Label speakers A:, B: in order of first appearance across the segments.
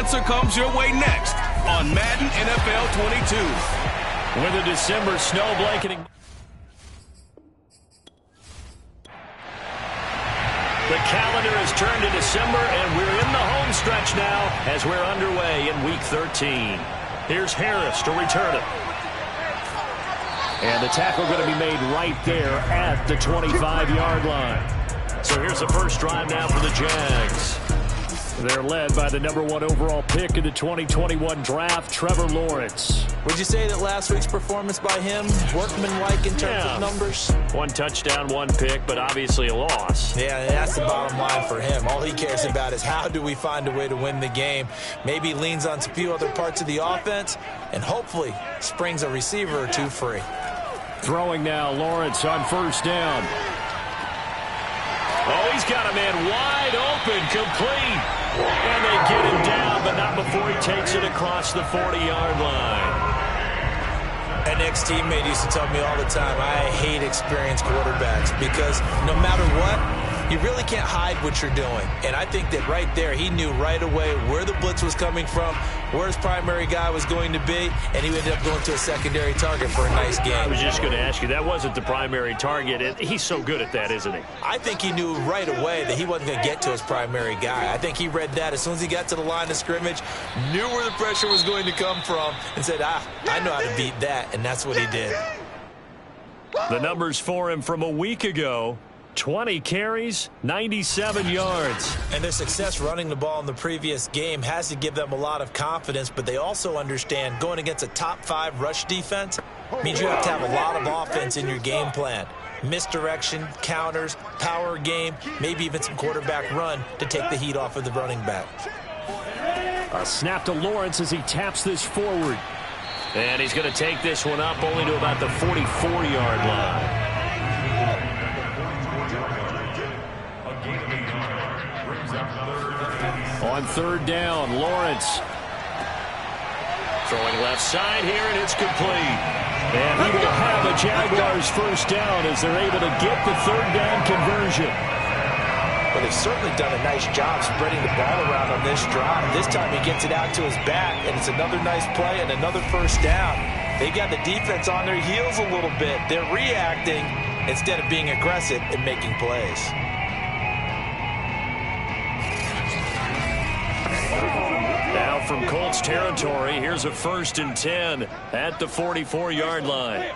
A: answer comes your way next on Madden NFL 22.
B: With a December snow blanketing. The calendar has turned to December, and we're in the home stretch now as we're underway in Week 13. Here's Harris to return it. And the tackle going to be made right there at the 25-yard line. So here's the first drive now for the Jags. They're led by the #1 overall pick in the 2021 draft, Trevor Lawrence.
C: Would you say that last week's performance by him, workmanlike in terms of numbers?
B: 1 touchdown, 1 pick, but obviously a loss.
C: Yeah, that's the bottom line for him. All he cares about is how do we find a way to win the game. Maybe he leans on a few other parts of the offense and hopefully springs a receiver or two free.
B: Throwing now, Lawrence on first down. Oh, he's got a man wide open, complete. And they get him down, but not before he takes it across the 40-yard line.
C: An ex-teammate used to tell me all the time, I hate experienced quarterbacks because no matter what, you really can't hide what you're doing. And I think that right there, he knew right away where the blitz was coming from, where his primary guy was going to be, and he ended up going to a secondary target for a nice game.
B: I was just going to ask you, that wasn't the primary target. He's so good at that, isn't he?
C: I think he knew right away that he wasn't going to get to his primary guy. I think he read that as soon as he got to the line of scrimmage, knew where the pressure was going to come from, and said, I know how to beat that, and that's what he did.
B: The numbers for him from a week ago. 20 carries, 97 yards.
C: And their success running the ball in the previous game has to give them a lot of confidence, but they also understand going against a top 5 rush defense means you have to have a lot of offense in your game plan. Misdirection, counters, power game, maybe even some quarterback run to take the heat off of the running back.
B: A snap to Lawrence as he taps this forward. And he's going to take this one up only to about the 44-yard line. On third down, Lawrence. Throwing left side here, and it's complete. And he will have a Jaguars first down as they're able to get the third down conversion.
C: Well, they've certainly done a nice job spreading the ball around on this drive. This time he gets it out to his back, and it's another nice play and another first down. They got the defense on their heels a little bit. They're reacting instead of being aggressive and making plays.
B: Now from Colts territory, here's a 1st and 10 at the 44-yard line.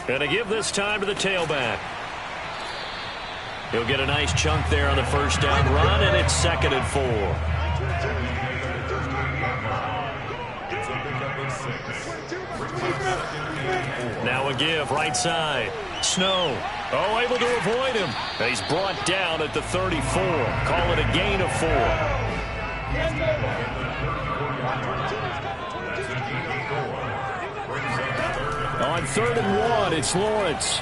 B: Going to give this time to the tailback. He'll get a nice chunk there on the first down run, and it's 2nd and 4. Now a give, right side. Snow. Oh, able to avoid him. And he's brought down at the 34. Call it a gain of 4. On 3rd and 1, it's Lawrence.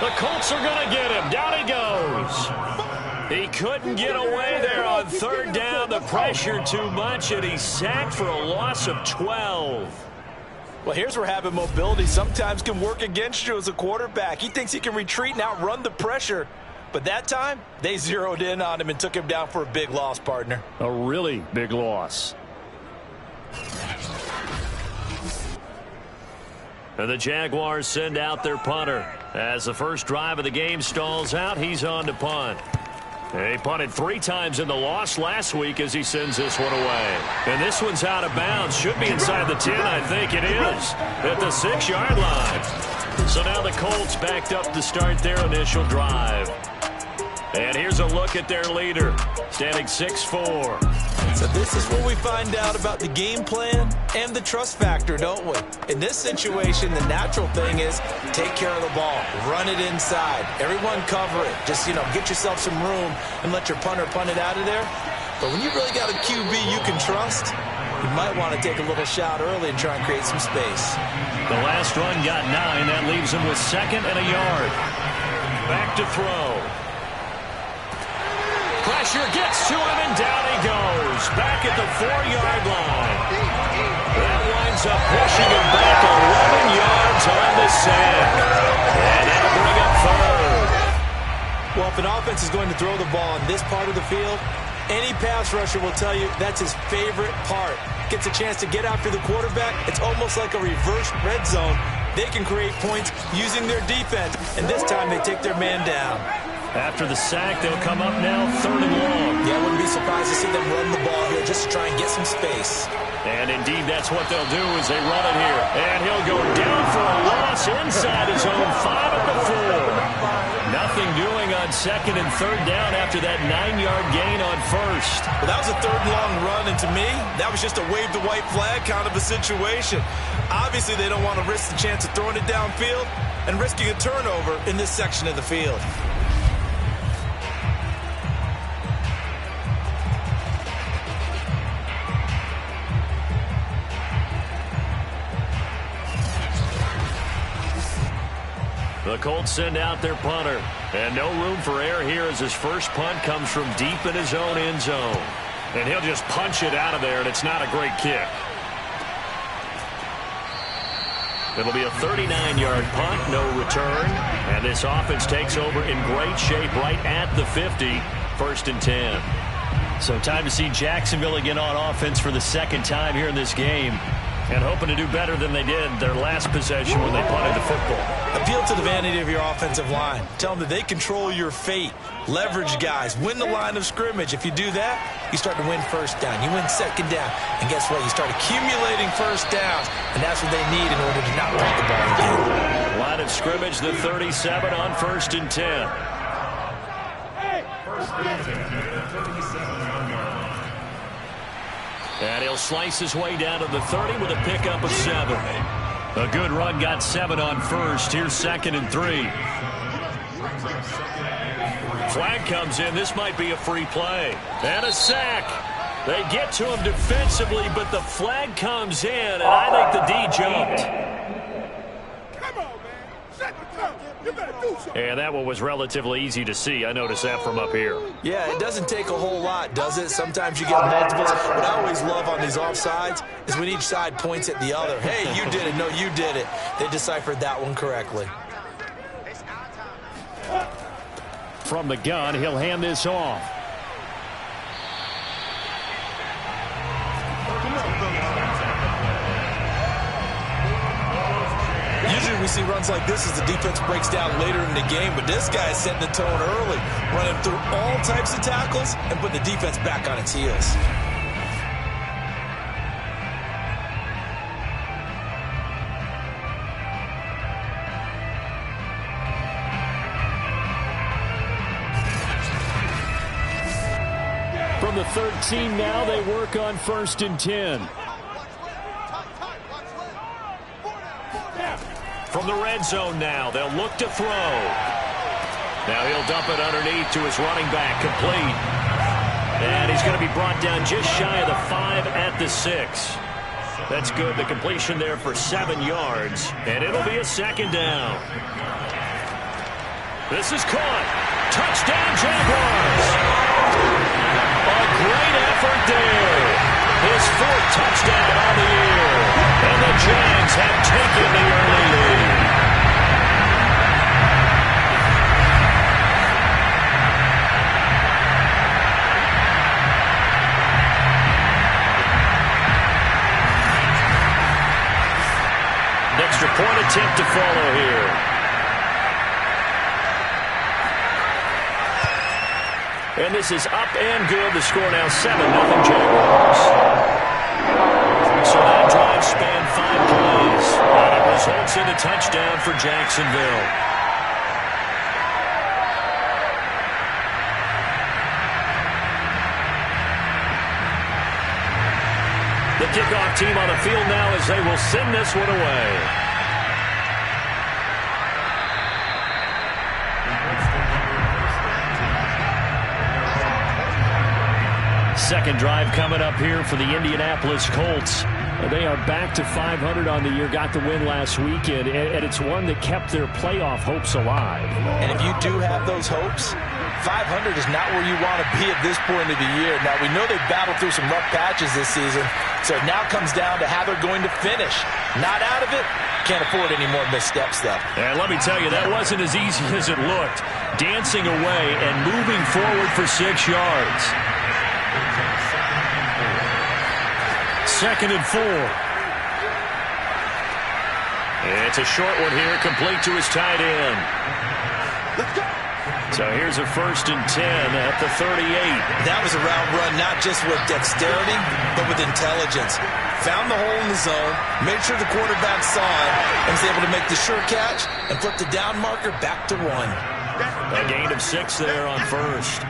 B: The Colts are going to get him. Down he goes. He couldn't get away there on 3rd down. The pressure too much, and he's sacked for a loss of 12.
C: Well, here's where having mobility sometimes can work against you as a quarterback. He thinks he can retreat and outrun the pressure. But that time, they zeroed in on him and took him down for a big loss, partner.
B: A really big loss. And the Jaguars send out their punter. As the first drive of the game stalls out, he's on to punt. He punted 3 times in the loss last week as he sends this one away. And this one's out of bounds. Should be inside the 10, I think it is. At the 6-yard line. So now the Colts backed up to start their initial drive. And here's a look at their leader, standing 6'4".
C: So this is where we find out about the game plan and the trust factor, don't we? In this situation, the natural thing is take care of the ball, run it inside, everyone cover it. Just, get yourself some room and let your punter punt it out of there. But when you really got a QB you can trust, you might want to take a little shot early and try and create some space.
B: The last run got 9. That leaves him with 2nd and a yard. Back to throw. Pressure gets to him, and down he goes. Back at the 4-yard line. That winds up pushing him back 11 yards on the sack. And that'll bring up 3rd.
C: Well, if an offense is going to throw the ball in this part of the field, Any pass rusher will tell you that's his favorite part. Gets a chance to get after the quarterback. It's almost like a reverse red zone. They can create points using their defense, and this time they take their man down.
B: After the sack, they'll come up now 3rd and long.
C: Yeah, I wouldn't be surprised to see them run the ball here just to try and get some space.
B: And indeed, that's what they'll do as they run it here. And he'll go down for a loss inside his own 5 at the 4. Nothing doing on 2nd and 3rd down after that 9-yard gain on 1st.
C: Well, that was a 3rd and long run, and to me, that was just a wave the white flag kind of a situation. Obviously, they don't want to risk the chance of throwing it downfield and risking a turnover in this section of the field.
B: The Colts send out their punter. And no room for error here as his first punt comes from deep in his own end zone. And he'll just punch it out of there, and it's not a great kick. It'll be a 39-yard punt, no return. And this offense takes over in great shape right at the 50, 1st and 10. So time to see Jacksonville again on offense for the 2nd time here in this game. And hoping to do better than they did their last possession when they punted the football.
C: Appeal to the vanity of your offensive line. Tell them that they control your fate. Leverage guys. Win the line of scrimmage. If you do that, you start to win 1st down. You win 2nd down. And guess what? You start accumulating 1st downs. And that's what they need in order to not punt the ball again.
B: Line of scrimmage, the 37 on 1st and 10. And he'll slice his way down to the 30 with a pickup of 7. A good run got 7 on 1st. Here's 2nd and 3. Flag comes in. This might be a free play. And a sack. They get to him defensively, but the flag comes in, and I think the D jumped.
D: Come on, man. Shut the fuck. You better do something.
B: And that one was relatively easy to see. I noticed that from up here.
C: Yeah, it doesn't take a whole lot, does it? Sometimes you get multiples. What I always love on these offsides is when each side points at the other. Hey, you did it. No, you did it. They deciphered that one correctly.
B: From the gun, he'll hand this off.
C: Usually we see runs like this as the defense breaks down later in the game, but this guy is setting the tone early, running through all types of tackles and putting the defense back on its heels.
B: From the 13 now, they work on 1st and 10. From the red zone now, they'll look to throw. Now he'll dump it underneath to his running back, complete. And he's going to be brought down just shy of the 5 at the 6. That's good. The completion there for 7 yards. And it'll be a 2nd down. This is caught. Touchdown, Jaguars. A great effort there. His 4th touchdown on the year. And the Jags have taken the early lead. An extra point attempt to follow here. And this is up and good. The score now 7-0 Jaguars. So that drive spanned 5 plays. And it results in a touchdown for Jacksonville. The kickoff team on the field now as they will send this one away. Second drive coming up here for the Indianapolis Colts. They are back to 500 on the year, got the win last weekend, and it's one that kept their playoff hopes alive.
C: And if you do have those hopes, 500 is not where you want to be at this point of the year. Now, we know they've battled through some rough patches this season, so it now comes down to how they're going to finish. Not out of it, can't afford any more missteps, though.
B: And let me tell you, that wasn't as easy as it looked. Dancing away and moving forward for 6 yards. Second and 4. It's a short one here, complete to his tight end.
D: Let's go.
B: So here's a 1st and 10 at the 38.
C: That was a route run not just with dexterity, but with intelligence. Found the hole in the zone, made sure the quarterback saw it, and was able to make the sure catch and flip the down marker back to 1.
B: A gain of 6 there on first.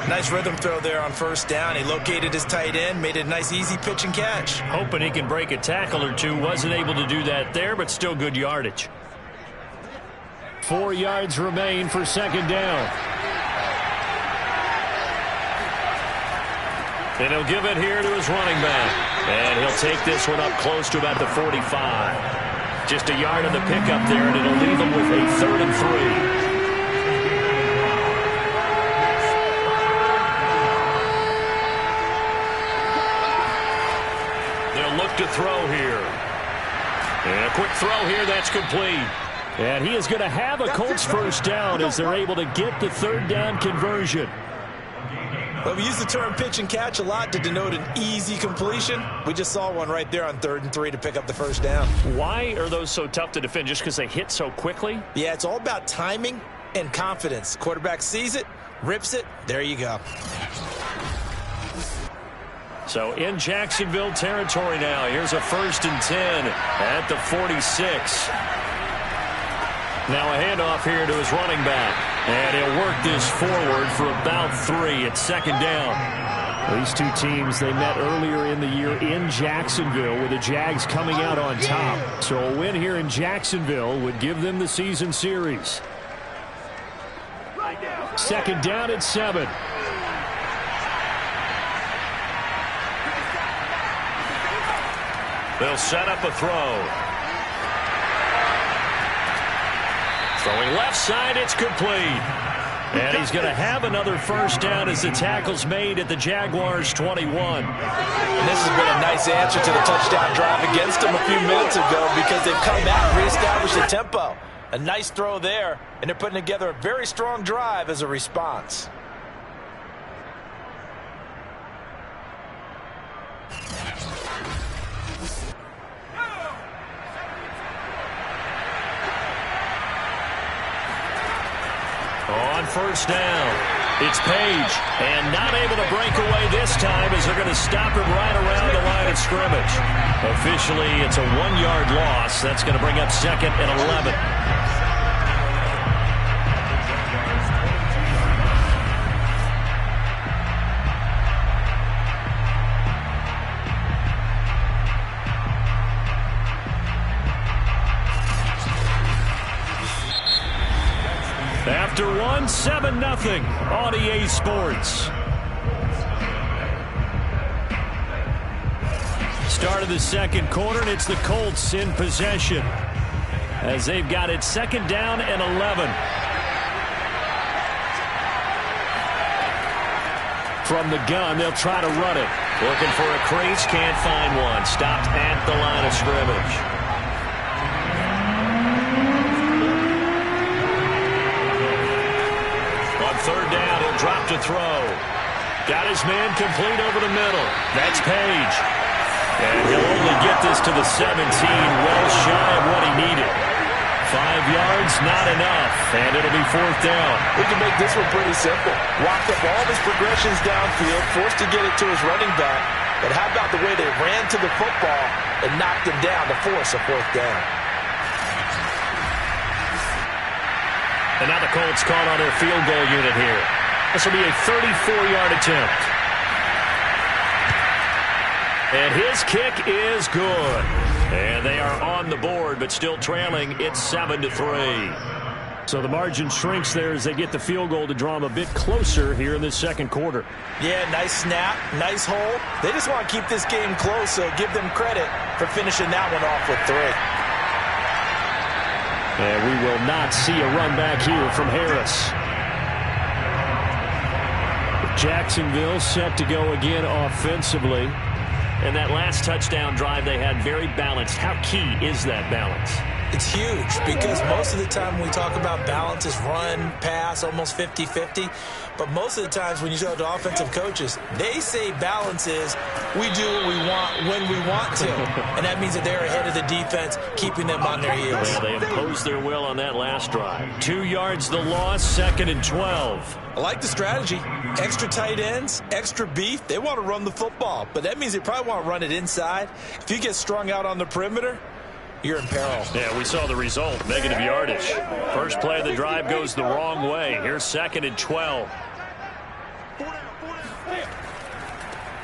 C: Nice rhythm throw there on 1st down. He located his tight end, made it a nice easy pitch and catch.
B: Hoping he can break a tackle or two. Wasn't able to do that there, but still good yardage. 4 yards remain for 2nd down. And he'll give it here to his running back. And he'll take this one up close to about the 45. Just a yard on the pickup there, and it'll leave him with a 3rd and 3. Look to throw here. And a quick throw here, that's complete. And he is going to have a Colts 1st down as they're able to get the 3rd down conversion.
C: Well, we use the term pitch and catch a lot to denote an easy completion. We just saw one right there on 3rd and 3 to pick up the 1st down.
B: Why are those so tough to defend? Just because they hit so quickly?
C: Yeah, it's all about timing and confidence. Quarterback sees it, rips it, there you go.
B: So in Jacksonville territory now. Here's a 1st and 10 at the 46. Now a handoff here to his running back. And he'll work this forward for about 3 at 2nd down. These two teams, they met earlier in the year in Jacksonville with the Jags coming out on top. So a win here in Jacksonville would give them the season series. 2nd down at 7. They'll set up a throw. Throwing left side, it's complete. And he's going to have another 1st down as the tackle's made at the Jaguars 21.
C: And this has been a nice answer to the touchdown drive against them a few minutes ago because they've come back and reestablished the tempo. A nice throw there, and they're putting together a very strong drive as a response.
B: On 1st down, it's Page, and not able to break away this time as they're going to stop him right around the line of scrimmage. Officially, it's a 1-yard loss. That's going to bring up 2nd and 11. After 1, 7-0 on EA Sports. Start of the 2nd quarter, and it's the Colts in possession as they've got it 2nd down and 11. From the gun, they'll try to run it. Looking for a crease, can't find one. Stopped at the line of scrimmage. On 3rd down, he'll drop to throw. Got his man complete over the middle. That's Page. And he'll only get this to the 17, well shy of what he needed. 5 yards, not enough, and it'll be 4th down.
C: We can make this one pretty simple. Walked up all of his progressions downfield, forced to get it to his running back. But how about the way they ran to the football and knocked him down to force a 4th down?
B: And now the Colts call on their field goal unit here. This will be a 34-yard attempt. And his kick is good. And they are on the board, but still trailing. It's 7-3. So the margin shrinks there as they get the field goal to draw them a bit closer here in the 2nd quarter.
C: Yeah, nice snap, nice hole. They just want to keep this game close, so give them credit for finishing that one off with 3.
B: And we will not see a run back here from Harris. Jacksonville set to go again offensively. And that last touchdown drive they had very balanced. How key is that balance?
C: It's huge because most of the time when we talk about balance is run, pass, almost 50-50. But most of the times when you talk to offensive coaches, they say balance is we do what we want when we want to. And that means that they're ahead of the defense, keeping them on their heels.
B: Well, they imposed their will on that last drive. 2 yards the loss, 2nd and 12.
C: I like the strategy. Extra tight ends, extra beef. They want to run the football, but that means they probably want to run it inside. If you get strung out on the perimeter, you're in peril.
B: Yeah, we saw the result, negative yardage. First play of the drive goes the wrong way. Here's 2nd and 12.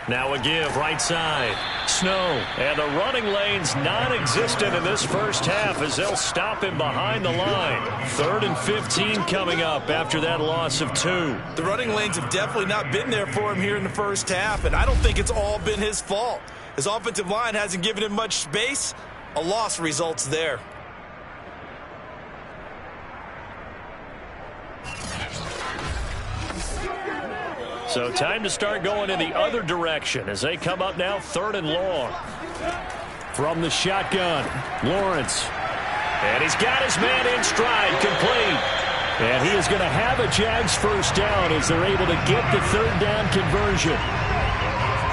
B: Now a give, right side. Snow, and the running lane's non-existent in this first half as they'll stop him behind the line. 3rd and 15 coming up after that loss of 2.
C: The running lanes have definitely not been there for him here in the first half, and I don't think it's all been his fault. His offensive line hasn't given him much space. A loss results there.
B: So time to start going in the other direction as they come up now 3rd and long. From the shotgun, Lawrence. And he's got his man in stride, complete. And he is going to have a Jags first down as they're able to get the 3rd down conversion.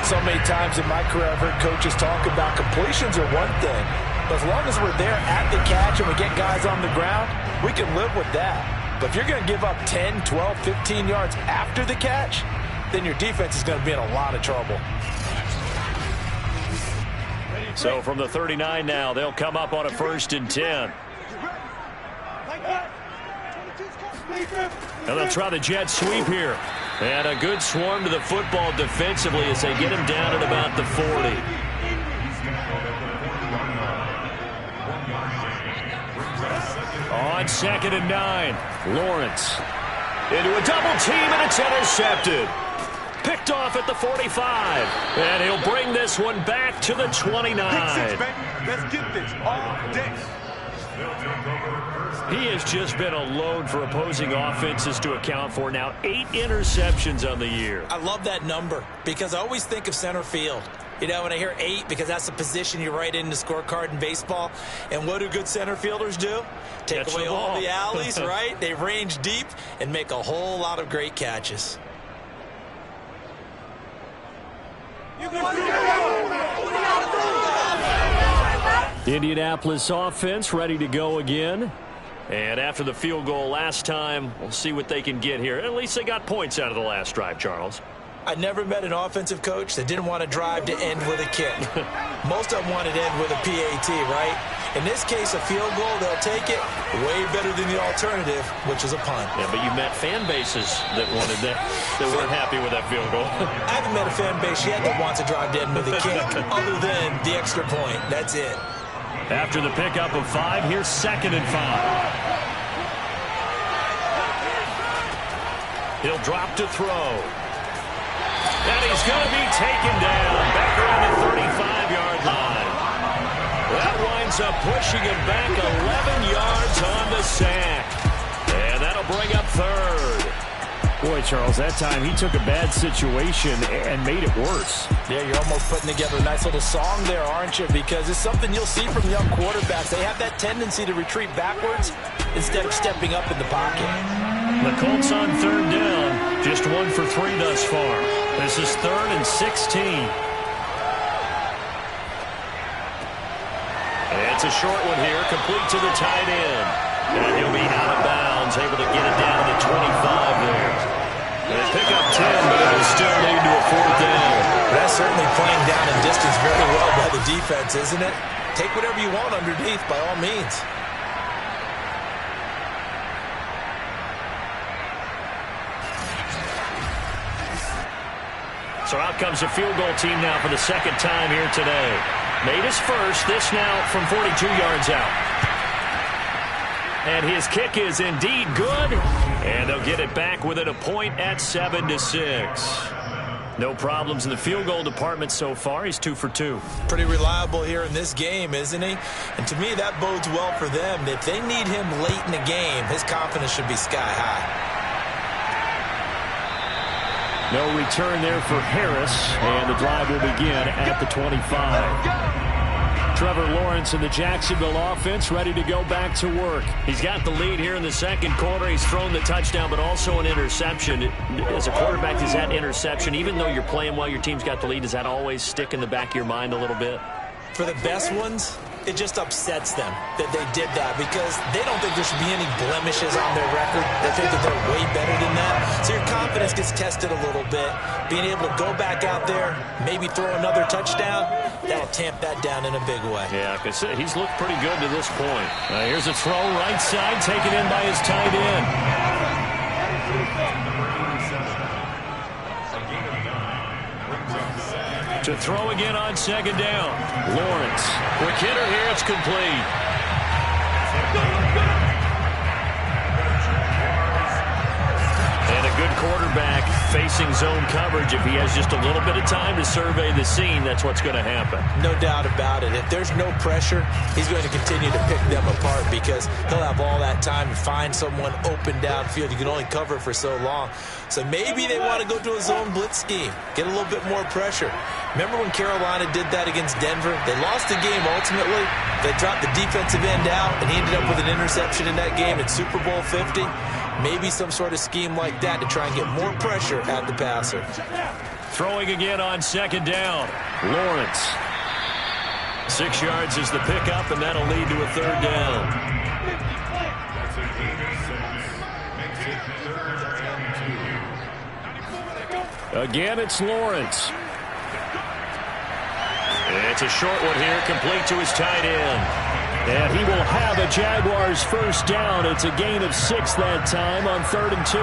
C: So many times in my career I've heard coaches talk about completions are one thing. But as long as we're there at the catch and we get guys on the ground, we can live with that. But if you're going to give up 10, 12, 15 yards after the catch, then your defense is going to be in a lot of trouble.
B: So from the 39 now, they'll come up on a 1st and 10. And they'll try the jet sweep here. And a good swarm to the football defensively as they get him down at about the 40. On 2nd and 9, Lawrence into a double team, and it's intercepted. Picked off at the 45, and he'll bring this one back to the 29.
D: Pick 6, baby. Let's get this all day.
B: He has just been a load for opposing offenses to account for. Now 8 interceptions on the year.
C: I love that number because I always think of center field. You know, when I hear 8, because that's the position you write in the scorecard in baseball. And what do good center fielders do? Take away all the alleys, right? They range deep and make a whole lot of great catches.
B: Indianapolis offense ready to go again. And after the field goal last time, we'll see what they can get here. At least they got points out of the last drive, Charles.
C: I never met an offensive coach that didn't want to drive to end with a kick. Most of them wanted to end with a PAT, right? In this case, a field goal, they'll take it way better than the alternative, which is a punt.
B: Yeah, but you met fan bases that wanted that, that weren't happy with that field goal.
C: I haven't met a fan base yet that wants to drive to end with a kick other than the extra point. That's it.
B: After the pickup of 5, here's 2nd and 5. He'll drop to throw. And he's going to be taken down back around the 35-yard line. That winds up pushing him back 11 yards on the sack. And that'll bring up 3rd.
E: Boy, Charles, that time he took a bad situation and made it worse.
C: Yeah, you're almost putting together a nice little song there, aren't you? Because it's something you'll see from young quarterbacks. They have that tendency to retreat backwards instead of stepping up in the pocket.
B: The Colts on 3rd down, just 1 for 3 thus far. This is 3rd and 16. It's a short one here, complete to the tight end. And he'll be out of bounds, able to get it down to the 25 there. They pick up 10, but it'll still lead to a 4th down.
C: That's certainly playing down in distance very well by the defense, isn't it? Take whatever you want underneath by all means.
B: So out comes a field goal team now for the 2nd time here today. Made his first, this now from 42 yards out. And his kick is indeed good. And they'll get it back within a point at 7-6. No problems in the field goal department so far. He's 2 for 2.
C: Pretty reliable here in this game, isn't he? And to me, that bodes well for them. If they need him late in the game, his confidence should be sky high.
E: No return there for Harris, and the drive will begin at the 25. Trevor Lawrence and the Jacksonville offense ready to go back to work.
B: He's got the lead here in the second quarter. He's thrown the touchdown, but also an interception. As a quarterback, does that interception, even though you're playing well, your team's got the lead, does that always stick in the back of your mind a little bit?
C: For the best ones, it just upsets them that they did that because they don't think there should be any blemishes on their record. They think that they're way better than that. So your confidence gets tested a little bit. Being able to go back out there, maybe throw another touchdown, that'll tamp that down in a big way.
B: Yeah, because he's looked pretty good to this point. Here's a throw right side, taken in by his tight end. To throw again on second down. Lawrence. Quick hitter here. It's complete. And a good quarterback facing zone coverage. If he has just a little bit of time to survey the scene, that's what's going to happen.
C: No doubt about it. If there's no pressure, he's going to continue to pick them apart because he'll have all that time to find someone open downfield. You can only cover for so long. So maybe they want to go to a zone blitz scheme, get a little bit more pressure. Remember when Carolina did that against Denver? They lost the game ultimately. They dropped the defensive end out, and he ended up with an interception in that game in Super Bowl 50. Maybe some sort of scheme like that to try and get more pressure at the passer.
B: Throwing again on second down. Lawrence. 6 yards is the pickup, and that'll lead to a third down. Again, it's Lawrence. It's a short one here, complete to his tight end.
E: And he will have a Jaguars first down. It's a gain of 6 that time on 3rd and 2.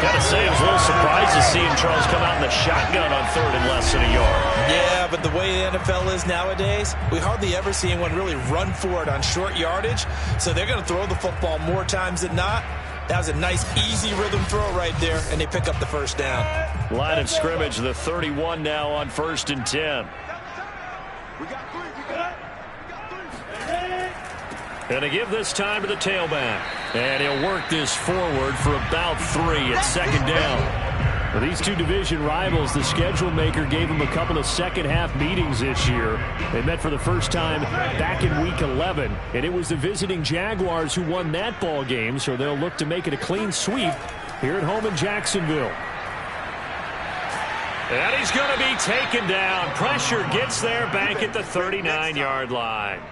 B: Gotta say, I was a little surprised to see him, Charles, come out in the shotgun on 3rd and less than a yard.
C: Yeah, but the way the NFL is nowadays, we hardly ever see anyone really run for it on short yardage. So they're going to throw the football more times than not. That was a nice, easy rhythm throw right there, and they pick up the first down.
B: Line of scrimmage, the 31 now on 1st and 10. And to give this time to the tailback. And he'll work this forward for about 3 at second down.
E: For these two division rivals, the schedule maker gave them a couple of second-half meetings this year. They met for the first time back in Week 11, and it was the visiting Jaguars who won that ball game, so they'll look to make it a clean sweep here at home in Jacksonville.
B: And he's going to be taken down. Pressure gets there back at the 39-yard line.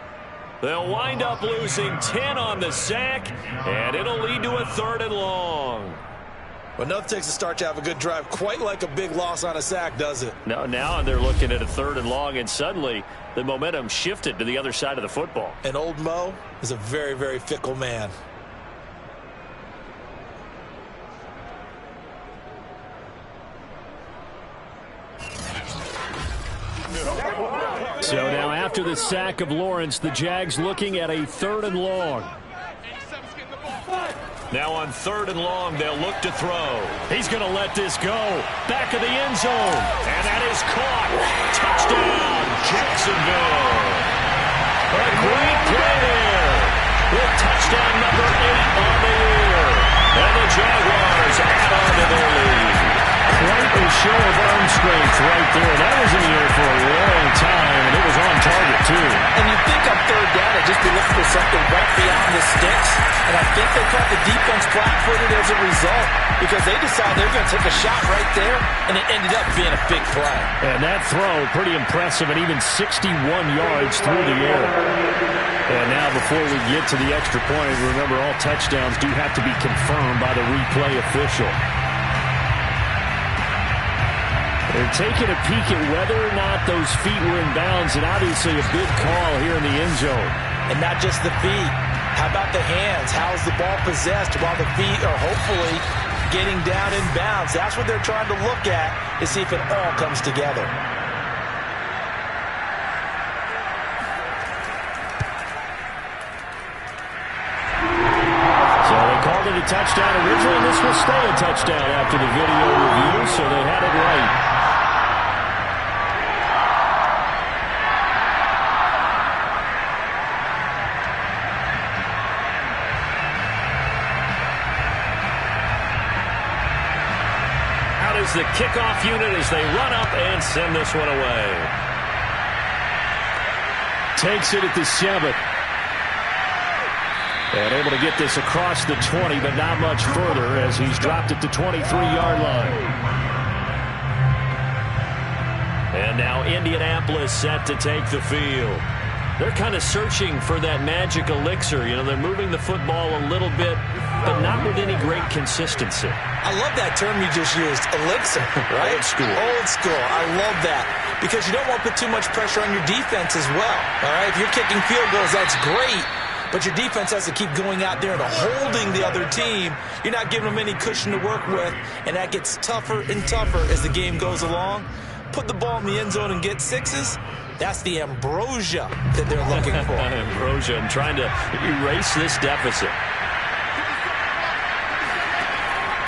B: They'll wind up losing 10 on the sack, and it'll lead to a 3rd and long.
C: Well, enough takes a start to have a good drive, quite like a big loss on a sack, does it?
B: No, now they're looking at a 3rd and long, and suddenly the momentum shifted to the other side of the football.
C: And old Mo is a very, very fickle man.
E: So now after the sack of Lawrence, the Jags looking at a 3rd and long.
B: Now on 3rd and long, they'll look to throw.
E: He's going to let this go. Back of the end zone.
B: And that is caught. Touchdown, Jacksonville. A great play there. With touchdown number 8 on the year. And the Jaguars add on to their lead.
E: Quite a show of arm strength right there. That was in the air for a long time, and it was on target, too.
C: And you think on 3rd down, they'd just be looking for something right beyond the sticks. And I think they caught the defense flat-footed as a result because they decided they were going to take a shot right there, and it ended up being a big play.
E: And that throw, pretty impressive, and even 61 yards through the air. And now before we get to the extra point, remember all touchdowns do have to be confirmed by the replay official. They're taking a peek at whether or not those feet were in bounds, and obviously a big call here in the end zone.
C: And not just the feet. How about the hands? How's the ball possessed while the feet are hopefully getting down in bounds? That's what they're trying to look at to see if it all comes together.
E: So they called it a touchdown originally, and this will stay a touchdown after the video review, so they had it right.
B: Is the kickoff unit as they run up and send this one away.
E: takes it at the 7. And able to get this across the 20, but not much further as he's dropped it to 23-yard line.
B: And now Indianapolis set to take the field. They're kind of searching for that magic elixir. You know, they're moving the football a little bit, but not with any great consistency.
C: I love that term you just used, elixir, right?
B: Old school.
C: Old school. I love that because you don't want to put too much pressure on your defense as well. All right, if you're kicking field goals, that's great, but your defense has to keep going out there and holding the other team. You're not giving them any cushion to work with, and that gets tougher and tougher as the game goes along. Put the ball in the end zone and get sixes. That's the ambrosia that they're looking for.
B: Ambrosia and trying to erase this deficit.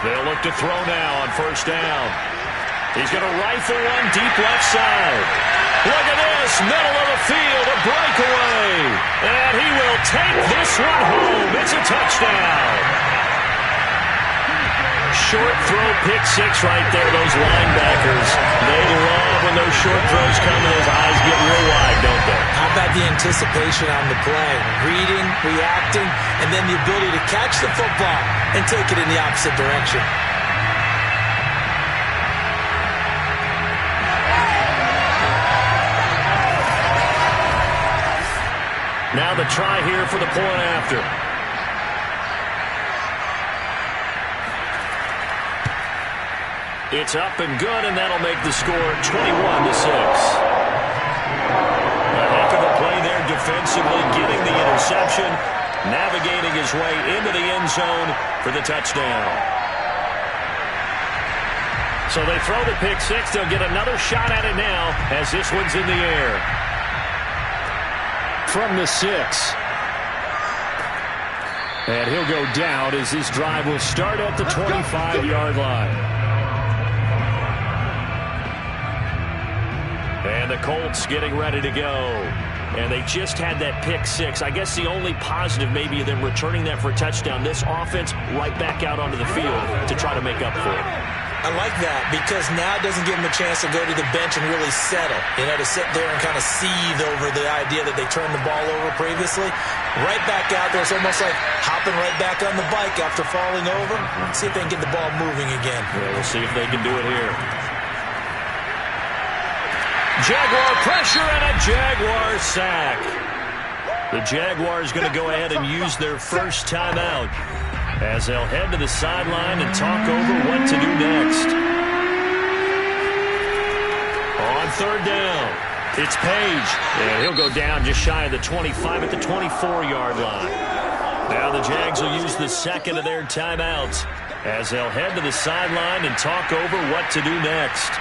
B: They'll look to throw now on first down. He's going to rifle one deep left side. Look at this, middle of the field, a breakaway. And he will take this one home. It's a touchdown. Short throw, pick six right there. Those linebackers, they love when those short throws come and those eyes get real wide, don't they?
C: How about the anticipation on the play? Reading, reacting, and then the ability to catch the football and take it in the opposite direction.
B: Now the try here for the point after. It's up and good, and that'll make the score 21-6. A heck of a play there defensively, getting the interception, navigating his way into the end zone for the touchdown. So they throw the pick six. They'll get another shot at it now as this one's in the air.
E: From the 6. And he'll go down as this drive will start at the 25-yard line.
B: And the Colts getting ready to go. And they just had that pick six. I guess the only positive maybe of them returning that for a touchdown. This offense right back out onto the field to try to make up for it.
C: I like that because now it doesn't give them a chance to go to the bench and really settle. You know, to sit there and kind of seethe over the idea that they turned the ball over previously. Right back out there. It's almost like hopping right back on the bike after falling over. Let's see if they can get the ball moving again.
B: Yeah, we'll see if they can do it here. Jaguar pressure and a Jaguar sack. The Jaguars going to go ahead and use their first timeout as they'll head to the sideline and talk over what to do next. On third down, it's Page. And he'll go down just shy of the 25 at the 24-yard line. Now the Jags will use the second of their timeouts as they'll head to the sideline and talk over what to do next.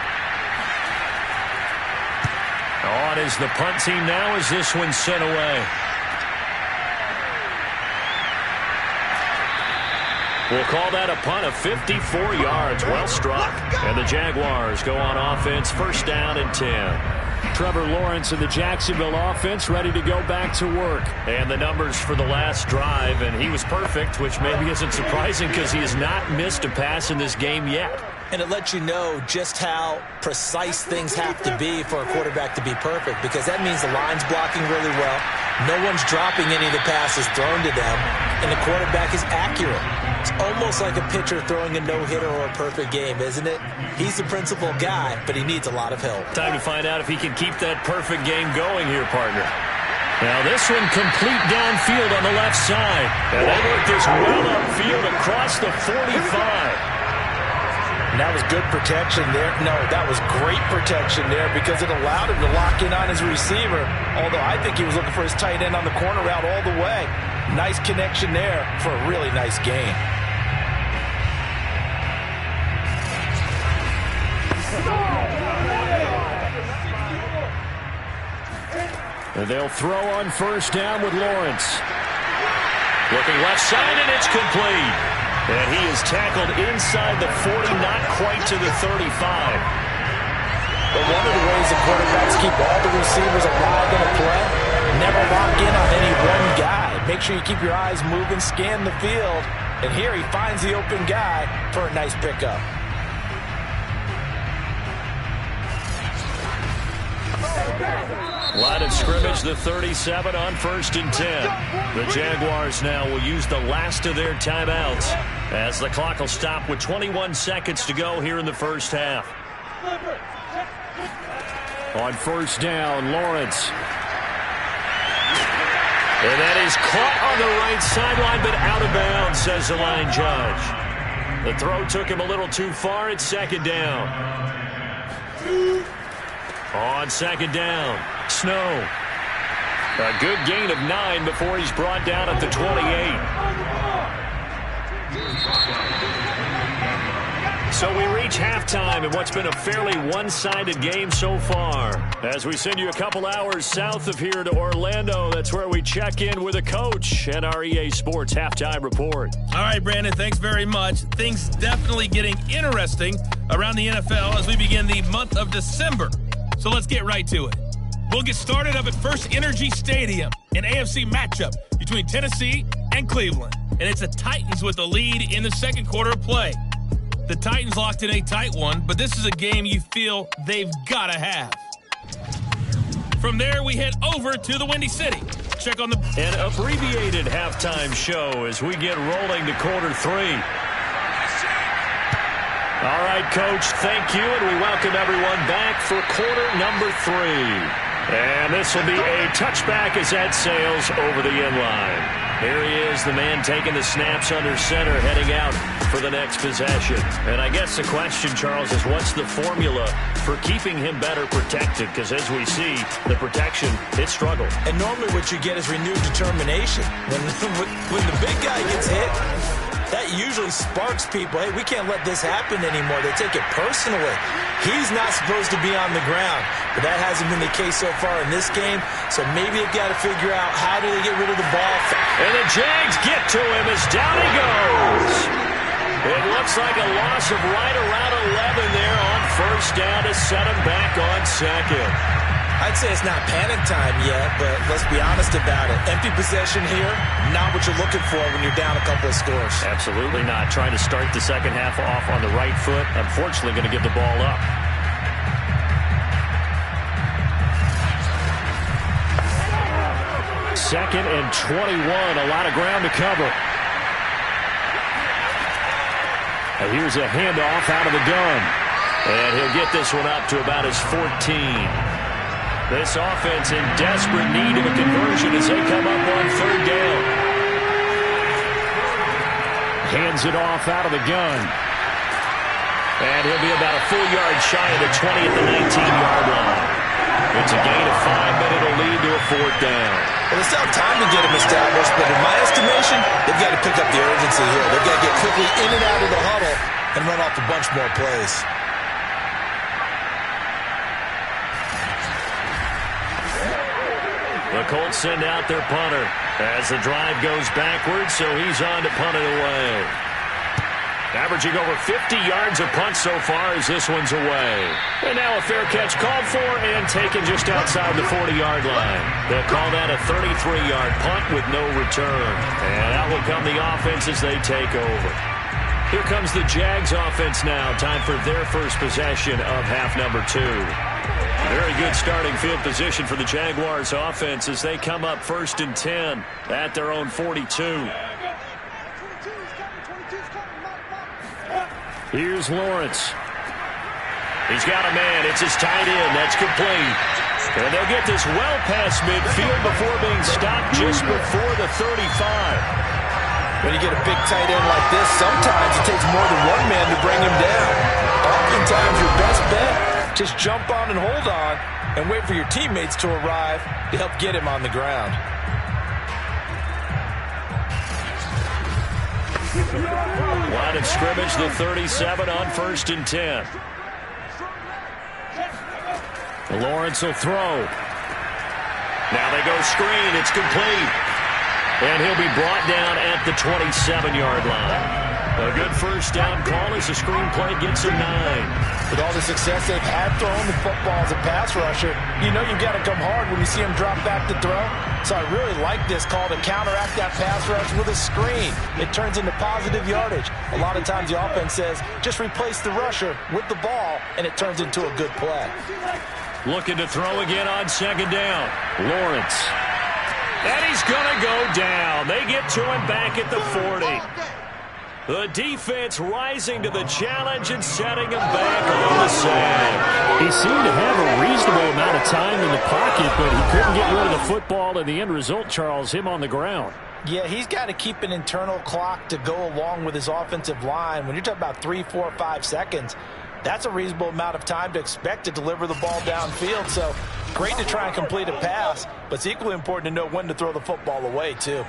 B: On is the punt team now as this one's sent away. We'll call that a punt of 54 yards. Well struck. And the Jaguars go on offense, first down and 10.
E: Trevor Lawrence and the Jacksonville offense ready to go back to work.
B: And the numbers for the last drive, and he was perfect, which maybe isn't surprising because he has not missed a pass in this game yet.
C: And it lets you know just how precise things have to be for a quarterback to be perfect, because that means the line's blocking really well. No one's dropping any of the passes thrown to them, and the quarterback is accurate. It's almost like a pitcher throwing a no-hitter or a perfect game, isn't it? He's the principal guy, but he needs a lot of help.
B: Time to find out if he can keep that perfect game going here, partner. Now this one complete downfield on the left side. And they work this well upfield across the 45.
C: And that was good protection there. No, that was great protection there because it allowed him to lock in on his receiver. Although I think he was looking for his tight end on the corner route all the way. Nice connection there for a really nice gain.
E: And they'll throw on first down with Lawrence.
B: Looking left side, and it's complete. And he is tackled inside the 40, not quite to the 35.
C: But one of the ways the quarterbacks keep all the receivers alive in a play, never lock in on any one guy. Make sure you keep your eyes moving, scan the field. And here he finds the open guy for a nice pickup.
B: Line of scrimmage, the 37 on 1st and 10. The Jaguars now will use the last of their timeouts as the clock will stop with 21 seconds to go here in the first half.
E: On 1st down, Lawrence.
B: And that is caught on the right sideline, but out of bounds, says the line judge. The throw took him a little too far. It's 2nd down. On 2nd down, Snow. A good gain of 9 before he's brought down at the 28. So we reach halftime in what's been a fairly one-sided game so far. As we send you a couple hours south of here to Orlando, that's where we check in with a coach and our EA Sports Halftime Report.
F: All right, Brandon, thanks very much. Things definitely getting interesting around the NFL as we begin the month of December. So let's get right to it. We'll get started up at First Energy Stadium, an AFC matchup between Tennessee and Cleveland. And it's the Titans with the lead in the second quarter of play. The Titans locked in a tight one, but this is a game you feel they've got to have. From there, we head over to the Windy City. Check on
B: an abbreviated halftime show as we get rolling to quarter 3. All right, Coach, thank you, and we welcome everyone back for quarter number 3. And this will be a touchback as that sails over the inline. Here he is, the man taking the snaps under center, heading out for the next possession. And I guess the question, Charles, is what's the formula for keeping him better protected? Because as we see, the protection, it struggled.
C: And normally what you get is renewed determination. When the big guy gets hit, that usually sparks people. Hey, we can't let this happen anymore. They take it personally. He's not supposed to be on the ground, but that hasn't been the case so far in this game. So maybe you've got to figure out how do they get rid of the ball.
B: And the Jags get to him as down he goes. It looks like a loss of right around 11 there on 1st down to set him back on 2nd.
C: I'd say it's not panic time yet, but let's be honest about it. Empty possession here, not what you're looking for when you're down a couple of scores.
B: Absolutely not. Trying to start the second half off on the right foot. Unfortunately, going to give the ball up.
E: Second and 21. A lot of ground to cover. And here's a handoff out of the gun.
B: And he'll get this one up to about his 14. This offense in desperate need of a conversion as they come up on 3rd down.
E: Hands it off out of the gun.
B: And he'll be about a full yard shy of the 20 at the 19-yard line. It's a gain of 5, but it'll lead to a 4th down.
C: Well, it's not time to get him established, but in my estimation, they've got to pick up the urgency here. They've got to get quickly in and out of the huddle and run off a bunch more plays.
B: The Colts send out their punter as the drive goes backwards, so he's on to punt it away. Averaging over 50 yards a punt so far as this one's away. And now a fair catch called for and taken just outside the 40-yard line. They'll call that a 33-yard punt with no return. And out will come the offense as they take over. Here comes the Jags offense now. Time for their first possession of half number 2. Very good starting field position for the Jaguars offense as they come up 1st and 10 at their own 42.
E: Here's Lawrence.
B: He's got a man. It's his tight end. That's complete. And they'll get this well past midfield before being stopped just before the 35.
C: When you get a big tight end like this, sometimes it takes more than one man to bring him down. Oftentimes your best bet, just jump on and hold on and wait for your teammates to arrive to help get him on the ground.
B: Line of scrimmage, the 37 on 1st and 10.
E: Lawrence will throw.
B: Now they go screen. It's complete. And he'll be brought down at the 27-yard line. A good first down call as the screen play gets him 9.
C: With all the success they've had throwing the football as a pass rusher, you know you've got to come hard when you see him drop back to throw. So I really like this call to counteract that pass rush with a screen. It turns into positive yardage. A lot of times the offense says, just replace the rusher with the ball, and it turns into a good play.
B: Looking to throw again on second down. Lawrence. And he's going to go down. They get to him back at the 40. The defense rising to the challenge and setting him back on the sack.
E: He seemed to have a reasonable amount of time in the pocket, but he couldn't get rid of the football, and the end result, Charles, him on the ground.
C: Yeah, he's got to keep an internal clock to go along with his offensive line. When you're talking about 3, 4, 5 seconds, that's a reasonable amount of time to expect to deliver the ball downfield. So great to try and complete a pass, but it's equally important to know when to throw the football away, too.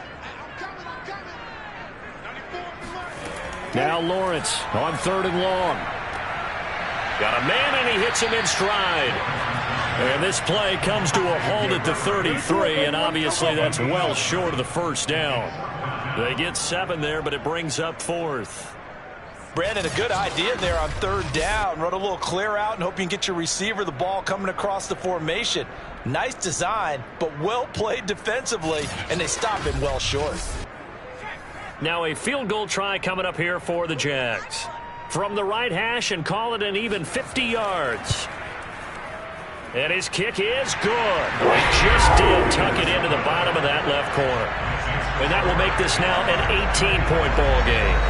E: Now Lawrence on 3rd and long.
B: Got a man, and he hits him in stride. And this play comes to a halt at the 33, and obviously that's well short of the first down. They get 7 there, but it brings up 4th.
C: Brandon, a good idea there on 3rd down. Run a little clear out and hope you can get your receiver the ball coming across the formation. Nice design, but well played defensively, and they stop him well short.
B: Now a field goal try coming up here for the Jags. From the right hash and call it an even 50 yards. And his kick is good. He just did tuck it into the bottom of that left corner. And that will make this now an 18-point ball game.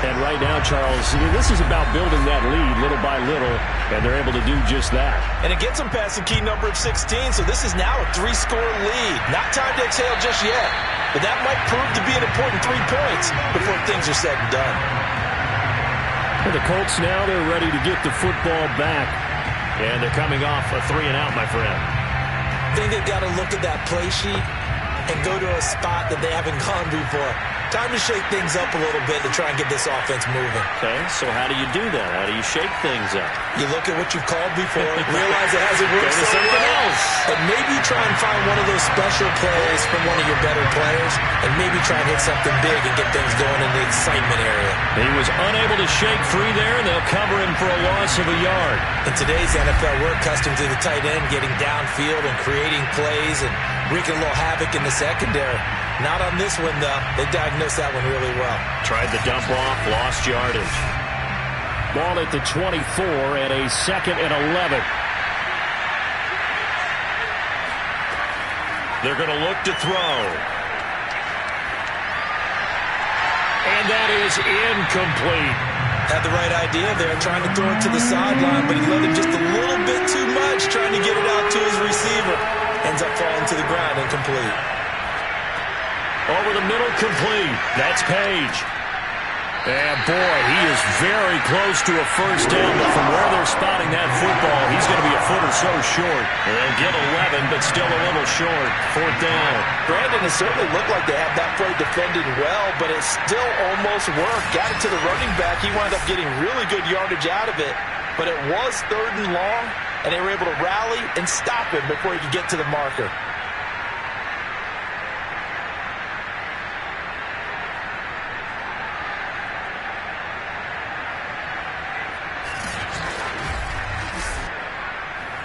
E: And right now, Charles, this is about building that lead little by little, and they're able to do just that.
C: And it gets them past the key number of 16, so this is now a 3-score lead. Not time to exhale just yet, but that might prove to be an important 3 points before things are said and done.
E: And the Colts now, they're ready to get the football back.
B: And they're coming off a 3-and-out, my friend.
C: I think they've got to look at that play sheet and go to a spot that they haven't gone before. Time to shake things up a little bit to try and get this offense moving.
B: Okay, so how do you do that? How do you shake things up?
C: You look at what you've called before, realize it hasn't worked so well, and maybe try and find one of those special plays from one of your better players, and maybe try and hit something big and get things going in the excitement area.
B: He was unable to shake free there, and they'll cover him for a loss of a yard.
C: In today's NFL, we're accustomed to the tight end getting downfield and creating plays and wreaking a little havoc in the secondary. Not on this one, though. They diagnosed that one really well.
B: Tried the dump off, lost yardage.
E: Ball at the 24 and a 2nd and 11.
B: They're going to look to throw. And that is incomplete.
C: Had the right idea there, trying to throw it to the sideline, but he let him just a little bit too much, trying to get it out to his receiver. Ends up falling to the ground, incomplete.
B: Over the middle, complete. That's Page. And boy, he is very close to a first down, but from where they're spotting that football, he's going to be a foot or so short. And they'll get 11, but still a little short. 4th down.
C: Brandon, it certainly looked like they had that play defended well, but it still almost worked. Got it to the running back. He wound up getting really good yardage out of it, but it was 3rd and long, and they were able to rally and stop him before he could get to the marker.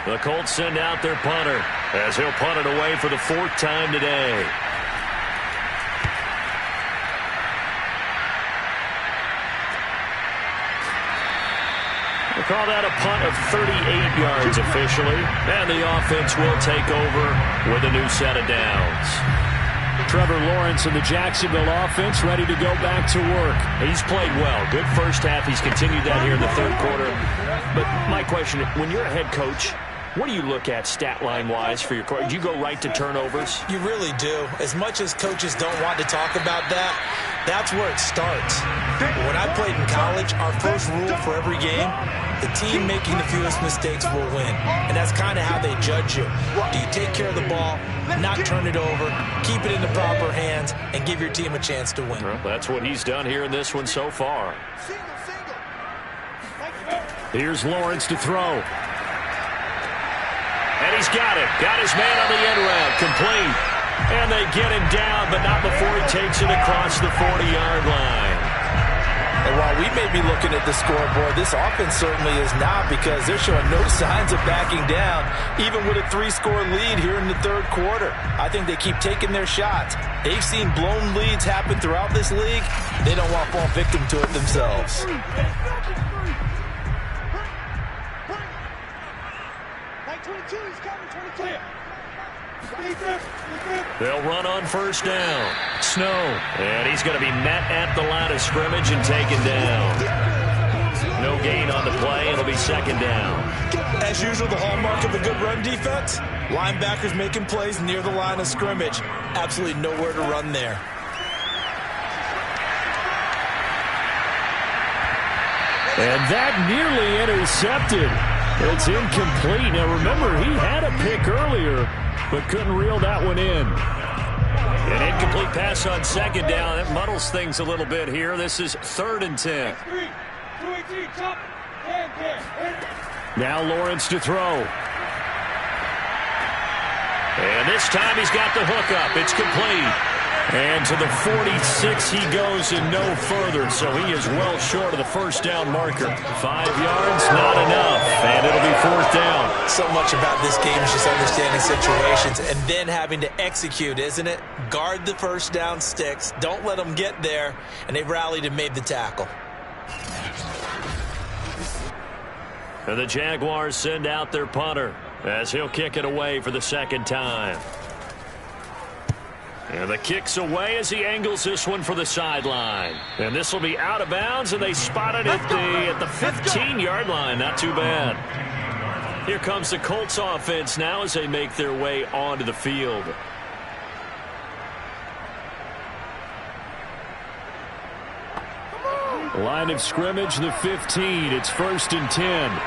B: The Colts send out their punter as he'll punt it away for the 4th time today. We'll call that a punt of 38 yards officially, and the offense will take over with a new set of downs.
E: Trevor Lawrence and the Jacksonville offense ready to go back to work.
B: He's played well. Good first half. He's continued that here in the 3rd quarter. But my question, when you're a head coach, what do you look at stat line-wise for your court? Do you go right to turnovers?
C: You really do. As much as coaches don't want to talk about that, that's where it starts. When I played in college, our first rule for every game, the team making the fewest mistakes will win. And that's kind of how they judge you. Do you take care of the ball, not turn it over, keep it in the proper hands, and give your team a chance to win?
B: Well, that's what he's done here in this one so far.
E: Here's Lawrence to throw.
B: And he's got it. Got his man on the end route. Complete. And they get him down, but not before he takes it across the 40-yard line.
C: And while we may be looking at the scoreboard, this offense certainly is not, because they're showing no signs of backing down, even with a 3-score lead here in the 3rd quarter. I think they keep taking their shots. They've seen blown leads happen throughout this league. They don't want to fall victim to it themselves.
B: They'll run on first down. Snow. And he's going to be met at the line of scrimmage and taken down. No gain on the play. It'll be second down.
C: As usual, the hallmark of a good run defense, linebackers making plays near the line of scrimmage. Absolutely nowhere to run there.
E: And that nearly intercepted. It's incomplete. Now remember, he had a pick earlier, but couldn't reel that one in.
B: An incomplete pass on second down. That muddles things a little bit here. This is 3rd and 10.
E: Now Lawrence to throw.
B: And this time he's got the hook up. It's complete. And to the 46 he goes and no further. So he is well short of the first down marker. 5 yards, not enough. And it'll be 4th down.
C: So much about this game is just understanding situations and then having to execute, isn't it? Guard the first down sticks. Don't let them get there. And they rallied and made the tackle.
B: And the Jaguars send out their punter as he'll kick it away for the second time. And the kick's away as he angles this one for the sideline. And this will be out of bounds, and they spot it at the 15-yard line. Not too bad. Here comes the Colts offense now as they make their way onto the field.
E: Line of scrimmage, the 15. It's 1st and 10.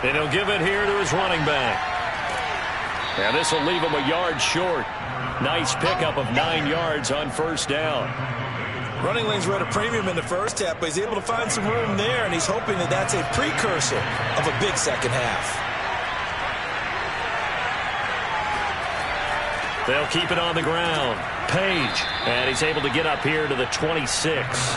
B: And he'll give it here to his running back. And this will leave him a yard short. Nice pickup of 9 yards on first down.
C: Running lanes were at a premium in the first half, but he's able to find some room there, and he's hoping that that's a precursor of a big second half.
B: They'll keep it on the ground. Page. And he's able to get up here to the 26.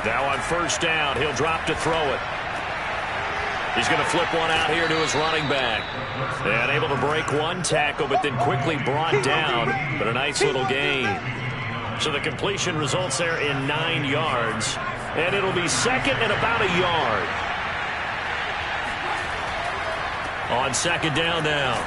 B: Now on first down, he'll drop to throw it. He's going to flip one out here to his running back. And able to break one tackle, but then quickly brought down. But a nice little gain. So the completion results there in 9 yards. And it'll be second and about a yard. On second down now,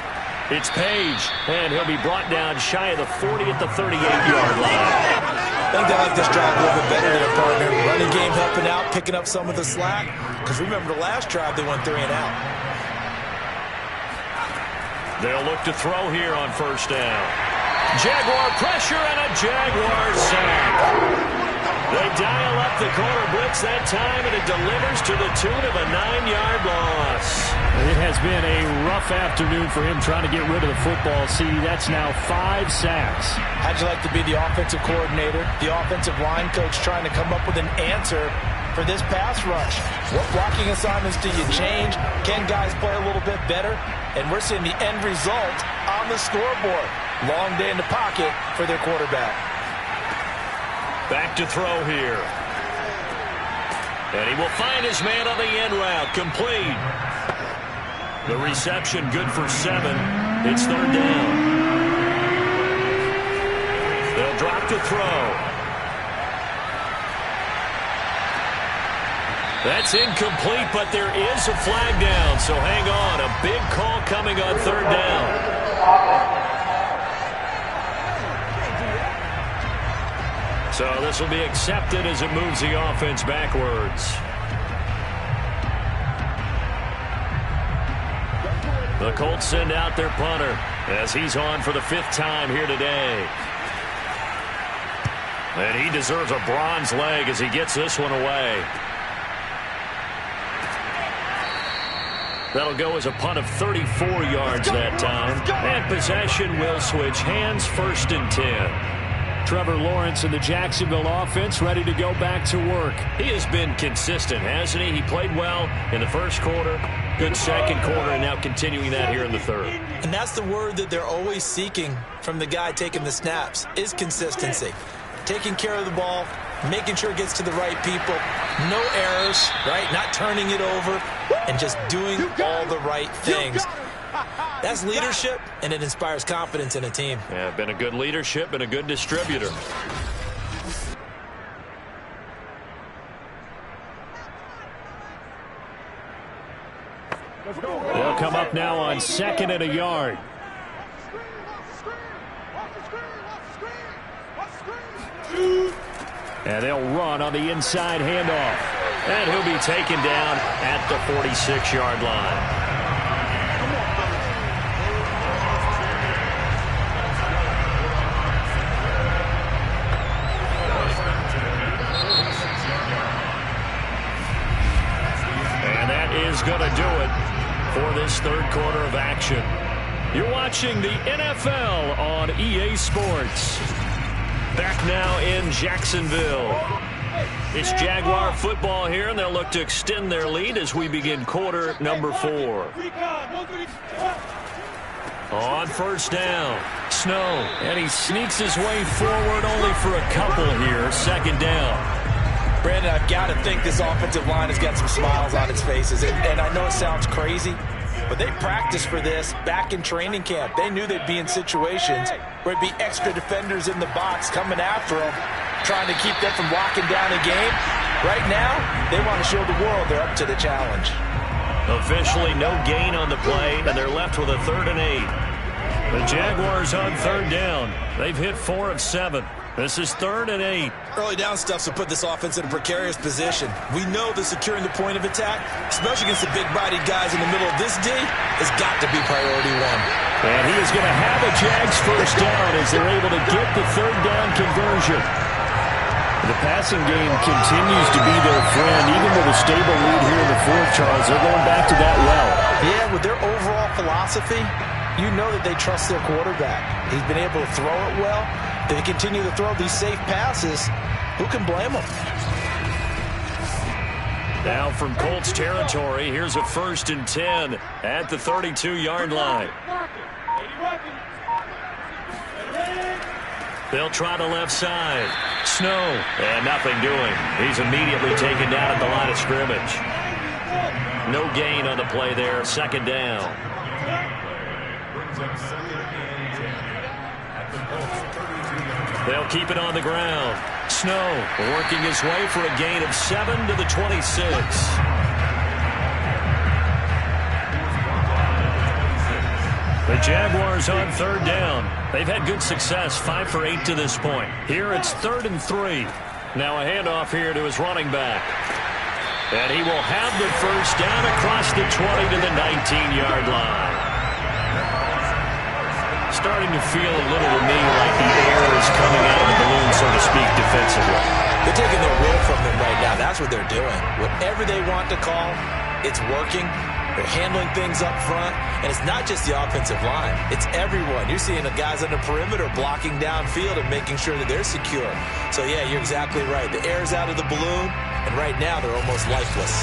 B: it's Page. And he'll be brought down shy of the 40 at the 38-yard line.
C: I think they like this drive a little bit better than their partner. Running game helping out, picking up some of the slack. Because remember the last drive, they went 3 and out.
B: They'll look to throw here on first down. Jaguar pressure and a Jaguar sack. They dial up the corner blitz that time, and it delivers to the tune of a 9-yard loss.
E: It has been a rough afternoon for him trying to get rid of the football. See, that's now 5 sacks.
C: How'd you like to be the offensive coordinator, the offensive line coach trying to come up with an answer for this pass rush? What blocking assignments do you change? Can guys play a little bit better? And we're seeing the end result on the scoreboard. Long day in the pocket for their quarterback.
B: Back to throw here. And he will find his man on the end route. Complete. The reception good for 7. It's 3rd down. They'll drop to throw. That's incomplete, but there is a flag down, so hang on. A big call coming on 3rd down. So this will be accepted as it moves the offense backwards. The Colts send out their punter as he's on for the 5th time here today. And he deserves a bronze leg as he gets this one away. That'll go as a punt of 34 yards that time. And possession will switch hands, 1st and 10.
E: Trevor Lawrence and the Jacksonville offense ready to go back to work.
B: He has been consistent, hasn't he? He played well in the first quarter, good second quarter, and now continuing that here in the 3rd.
C: And that's the word that they're always seeking from the guy taking the snaps, is consistency. Taking care of the ball, making sure it gets to the right people, no errors, right? Not turning it over, and just doing all the right things. That's leadership, and it inspires confidence in a team.
B: Yeah, been a good leadership and a good distributor.
E: They'll come up now on 2nd and a yard. And they'll run on the inside handoff.
B: And he'll be taken down at the 46-yard line. And that is going to do it for this third quarter of action. You're watching the NFL on EA Sports. Back now in Jacksonville. It's Jaguar football here, and they'll look to extend their lead as we begin quarter number 4. On first down, Snow, and he sneaks his way forward only for a couple here. Second down.
C: Brandon, I've got to think this offensive line has got some smiles on its faces. And I know it sounds crazy, but they practiced for this back in training camp. They knew they'd be in situations where it'd be extra defenders in the box coming after them, trying to keep them from locking down a game. Right now, they want to show the world they're up to the challenge.
B: Officially no gain on the play, and they're left with a 3rd and 8. The Jaguars on 3rd down. They've hit 4 of 7. This is 3rd and 8.
C: Early down stuff to put this offense in a precarious position. We know that securing the point of attack, especially against the big-bodied guys in the middle of this D, has got to be priority 1.
E: And he is going to have a Jags first down as they're able to get the 3rd down conversion. The passing game continues to be their friend, even with a stable lead here in the 4th, Charles. They're going back to that well.
C: Yeah, with their overall philosophy, you know that they trust their quarterback. He's been able to throw it well. They continue to throw these safe passes. Who can blame them?
B: Now from Colts territory, here's a 1st and 10 at the 32-yard line. They'll try the left side. Snow, and nothing doing. He's immediately taken down at the line of scrimmage. No gain on the play there. 2nd down. They'll keep it on the ground. Snow working his way for a gain of 7 to the 26. The Jaguars on 3rd down. They've had good success, 5 for 8 to this point. Here it's 3rd and 3. Now a handoff here to his running back. And he will have the first down across the 20 to the 19-yard line. Starting to feel a little to me like the air is coming out of the balloon, so to speak, defensively.
C: They're taking their will from them right now. That's what they're doing. Whatever they want to call, it's working. They're handling things up front, and it's not just the offensive line. It's everyone. You're seeing the guys on the perimeter blocking downfield and making sure that they're secure. So, yeah, you're exactly right. The air's out of the balloon, and right now they're almost lifeless.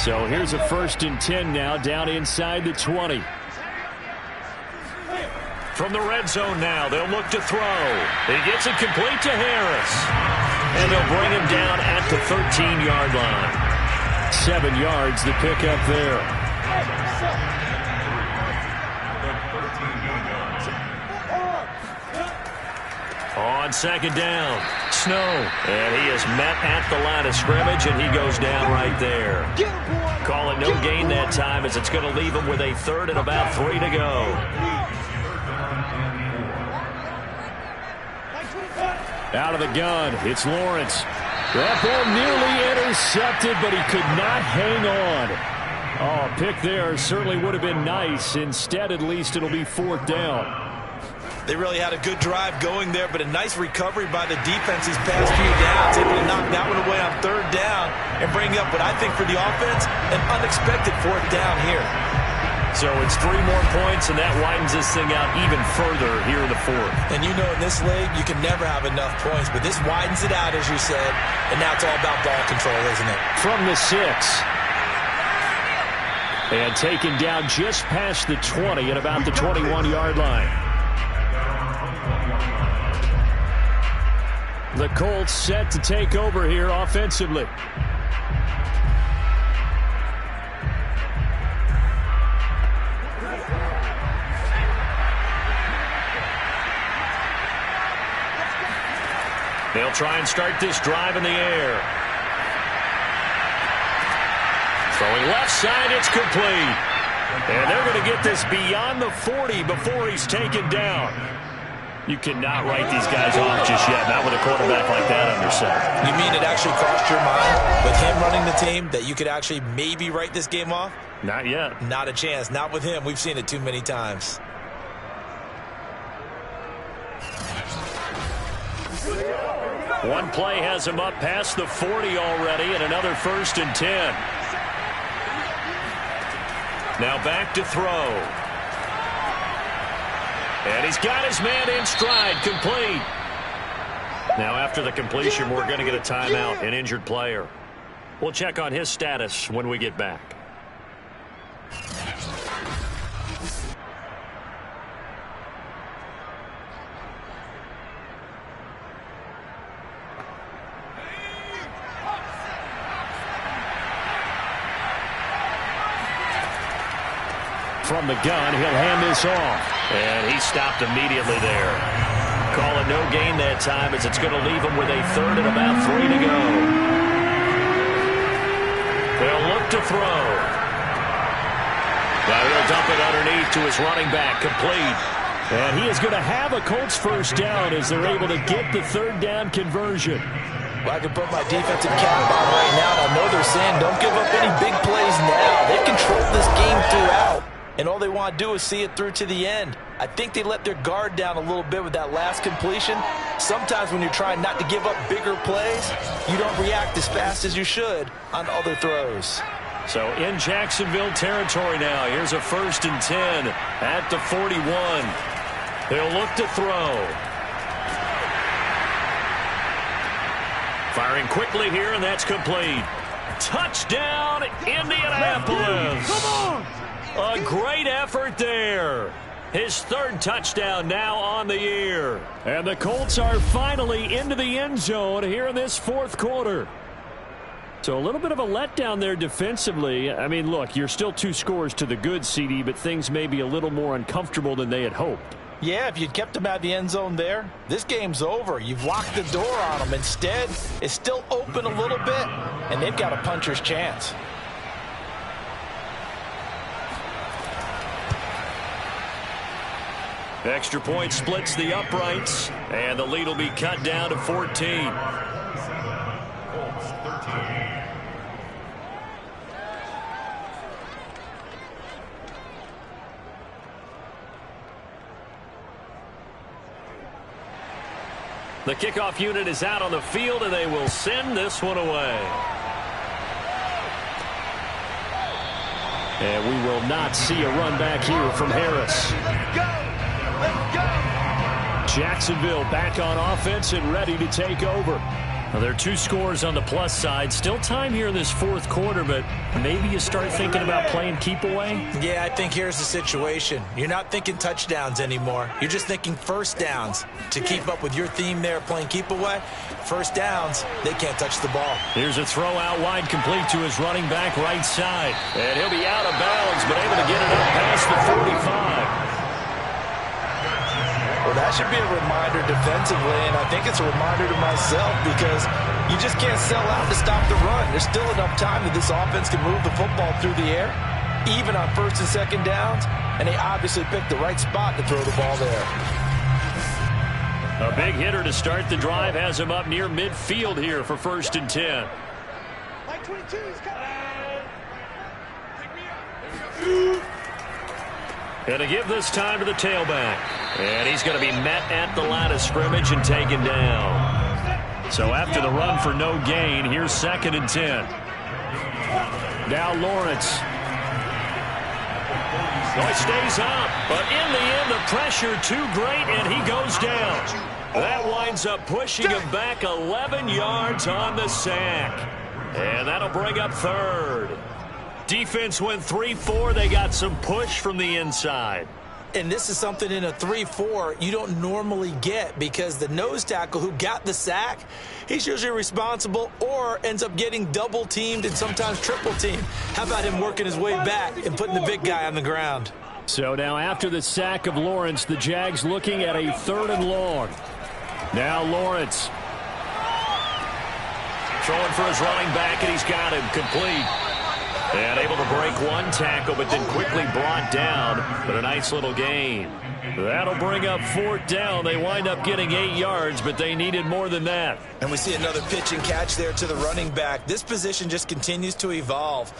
E: So here's a 1st and 10 now down inside the 20.
B: From the red zone now, they'll look to throw. He gets it complete to Harris. And they'll bring him down at the 13-yard line.
E: 7 yards the pickup there.
B: On 2nd down, Snow. And he is met at the line of scrimmage, and he goes down right there. Call it no gain that time, as it's going to leave him with a 3rd and about 3 to go.
E: Out of the gun, it's Lawrence. That ball nearly intercepted, but he could not hang on. Oh, pick there certainly would have been nice. Instead, at least, it'll be 4th down.
C: They really had a good drive going there, but a nice recovery by the defense these past few downs, able to knock that one away on 3rd down and bring up what I think for the offense, an unexpected 4th down here.
B: So it's 3 more points, and that widens this thing out even further here in the 4th.
C: And you know in this league, you can never have enough points, but this widens it out, as you said, and now it's all about ball control, isn't it?
E: From the 6. And taken down just past the 20 at about the 21-yard line. The Colts set to take over here offensively.
B: They'll try and start this drive in the air. Throwing left side, it's complete. And they're going to get this beyond the 40 before he's taken down. You cannot write these guys off just yet, not with a quarterback like that under center.
C: You mean it actually crossed your mind with him running the team that you could actually maybe write this game off?
B: Not yet.
C: Not a chance. Not with him. We've seen it too many times.
B: One play has him up past the 40 already, and another 1st and 10. Now back to throw. And he's got his man in stride, complete. Now after the completion, we're going to get a timeout, an injured player. We'll check on his status when we get back.
E: From the gun, he'll hand this off.
B: And he stopped immediately there. Call it no gain that time as it's going to leave him with a 3rd and about 3 to go. They'll look to throw. Now he'll dump it underneath to his running back, complete.
E: And he is going to have a Colts 1st down as they're able to get the 3rd down conversion.
C: Well, I can put my defensive cap on right now, and I know they're saying don't give up any big plays now. They've controlled this game throughout. And all they want to do is see it through to the end. I think they let their guard down a little bit with that last completion. Sometimes when you're trying not to give up bigger plays, you don't react as fast as you should on other throws.
B: So in Jacksonville territory now. Here's a 1st and 10 at the 41. They'll look to throw. Firing quickly here, and that's complete. Touchdown, Indianapolis. Come on. A great effort there. His 3rd touchdown now on the year.
E: And the Colts are finally into the end zone here in this 4th quarter. So a little bit of a letdown there defensively. I mean, look, you're still 2 scores to the good, CD, but things may be a little more uncomfortable than they had hoped.
C: Yeah, if you'd kept them out of the end zone there, this game's over. You've locked the door on them. Instead, it's still open a little bit, and they've got a puncher's chance.
B: Extra point splits the uprights, and the lead will be cut down to 14. The kickoff unit is out on the field, and they will send this one away.
E: And we will not see a run back here from Harris. Jacksonville back on offense and ready to take over.
B: Well, there are 2 scores on the plus side. Still time here in this 4th quarter, but maybe you start thinking about playing keep away?
C: Yeah, I think here's the situation. You're not thinking touchdowns anymore. You're just thinking 1st downs. To keep up with your theme there, playing keep away, 1st downs, they can't touch the ball.
B: Here's a throw out wide, complete to his running back right side. And he'll be out of bounds, but able to get it up past the 45.
C: Well, that should be a reminder defensively, and I think it's a reminder to myself because you just can't sell out to stop the run. There's still enough time that this offense can move the football through the air, even on 1st and 2nd downs, and they obviously picked the right spot to throw the ball there.
B: A big hitter to start the drive has him up near midfield here for 1st and 10.
D: Like 22, he's coming.
B: Going to give this time to the tailback. And he's going to be met at the line of scrimmage and taken down. So after the run for no gain, here's 2nd and 10.
E: Now Lawrence.
B: Oh, he stays up, but in the end, the pressure too great, and he goes down. That winds up pushing him back 11 yards on the sack. And that'll bring up 3rd. Defense went 3-4. They got some push from the inside.
C: And this is something in a 3-4 you don't normally get because the nose tackle who got the sack, he's usually responsible or ends up getting double teamed and sometimes triple teamed. How about him working his way back and putting the big guy on the ground?
E: So now after the sack of Lawrence, the Jags looking at a 3rd and long. Now Lawrence.
B: Throwing for his running back, and he's got him complete. And able to break one tackle, but then quickly brought down. But a nice little gain. That'll bring up 4th down. They wind up getting 8 yards, but they needed more than that.
C: And we see another pitch and catch there to the running back. This position just continues to evolve.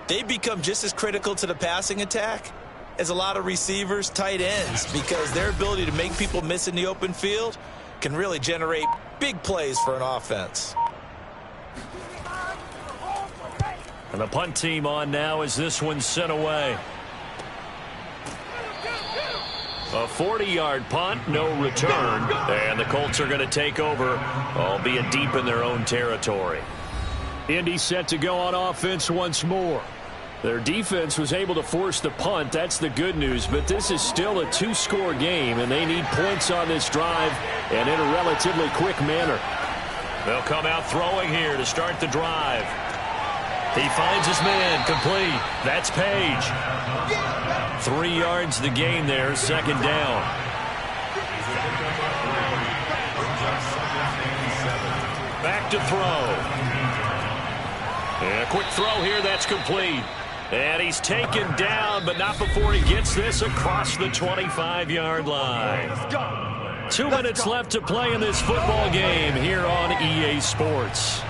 C: They become just as critical to the passing attack as a lot of receivers, tight ends, because their ability to make people miss in the open field can really generate big plays for an offense.
B: And the punt team on now as this one's sent away. A 40-yard punt, no return. And the Colts are going to take over, albeit deep in their own territory.
E: Indy set to go on offense once more. Their defense was able to force the punt. That's the good news. But this is still a 2-score game, and they need points on this drive and in a relatively quick manner.
B: They'll come out throwing here to start the drive. He finds his man, complete. That's Page. 3 yards the gain there, 2nd down. Back to throw. And a quick throw here, that's complete. And he's taken down, but not before he gets this across the 25-yard line. 2 minutes left to play in this football game here on EA Sports.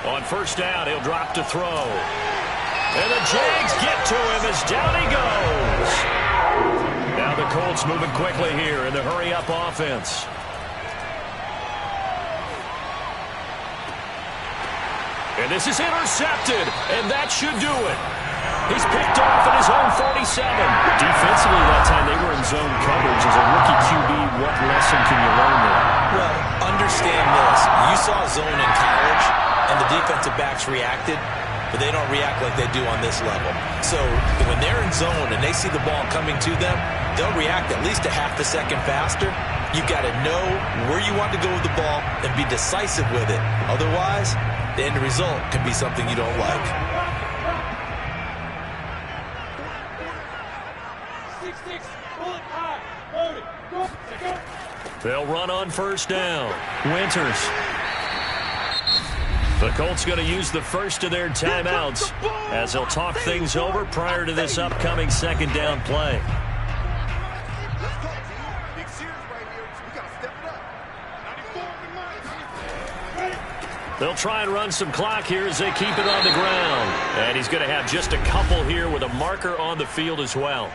B: On 1st down, he'll drop to throw. And the Jags get to him as down he goes. Now the Colts moving quickly here in the hurry-up offense. And this is intercepted, and that should do it. He's picked off at his own 47. Defensively that time, they were in zone coverage. As a rookie QB, what lesson can you learn there?
C: Well, understand this. You saw zone in college, and the defensive backs reacted, but they don't react like they do on this level. So when they're in zone and they see the ball coming to them, they'll react at least a half a second faster. You've got to know where you want to go with the ball and be decisive with it. Otherwise, the end result can be something you don't like.
B: They'll run on 1st down. Winters. The Colts going to use the first of their timeouts as they'll talk things over prior to this upcoming 2nd down play. They'll try and run some clock here as they keep it on the ground. And he's going to have just a couple here with a marker on the field as well.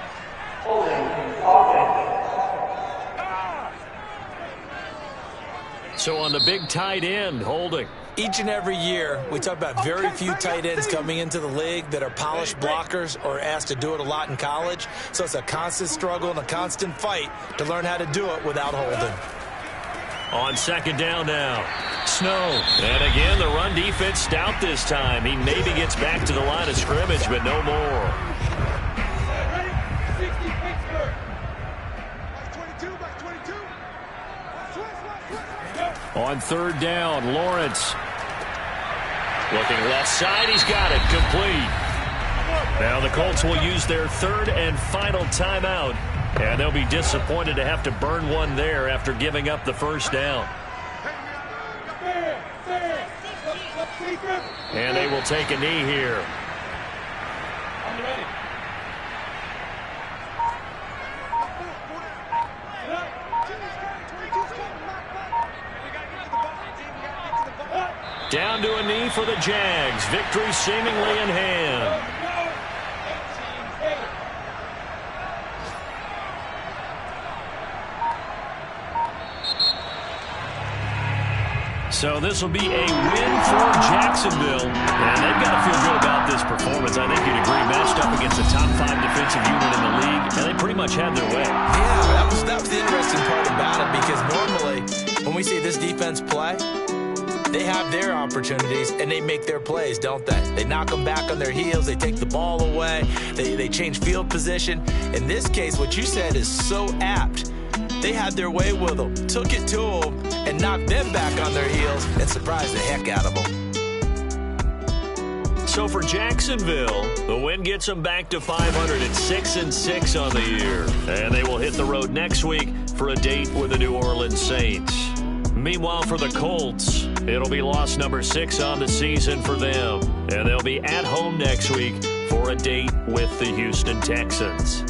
B: So on the big tight end, holding.
C: Each and every year, we talk about very few tight ends coming into the league that are polished blockers or asked to do it a lot in college. So it's a constant struggle and a constant fight to learn how to do it without holding.
B: On 2nd down now, Snow. And again, the run defense stout this time. He maybe gets back to the line of scrimmage, but no more.
E: On 3rd down, Lawrence.
B: Looking left side, he's got it, complete. Now the Colts will use their 3rd and final timeout, and they'll be disappointed to have to burn one there after giving up the 1st down. And they will take a knee here. Down to a knee for the Jags. Victory seemingly in hand. So this will be a win for Jacksonville. And they've got to feel good about this performance. I think you'd agree, matched up against a top 5 defensive unit in the league, and they pretty much had their way. Yeah,
C: that was the interesting part about it, because normally when we see this defense play, they have their opportunities and they make their plays, don't they? They knock them back on their heels. They take the ball away. They change field position. In this case, what you said is so apt. They had their way with them, took it to them, and knocked them back on their heels and surprised the heck out of them.
B: So for Jacksonville, the win gets them back to 506-6 on the year. And they will hit the road next week for a date with the New Orleans Saints. Meanwhile, for the Colts, it'll be loss number 6 on the season for them. And they'll be at home next week for a date with the Houston Texans.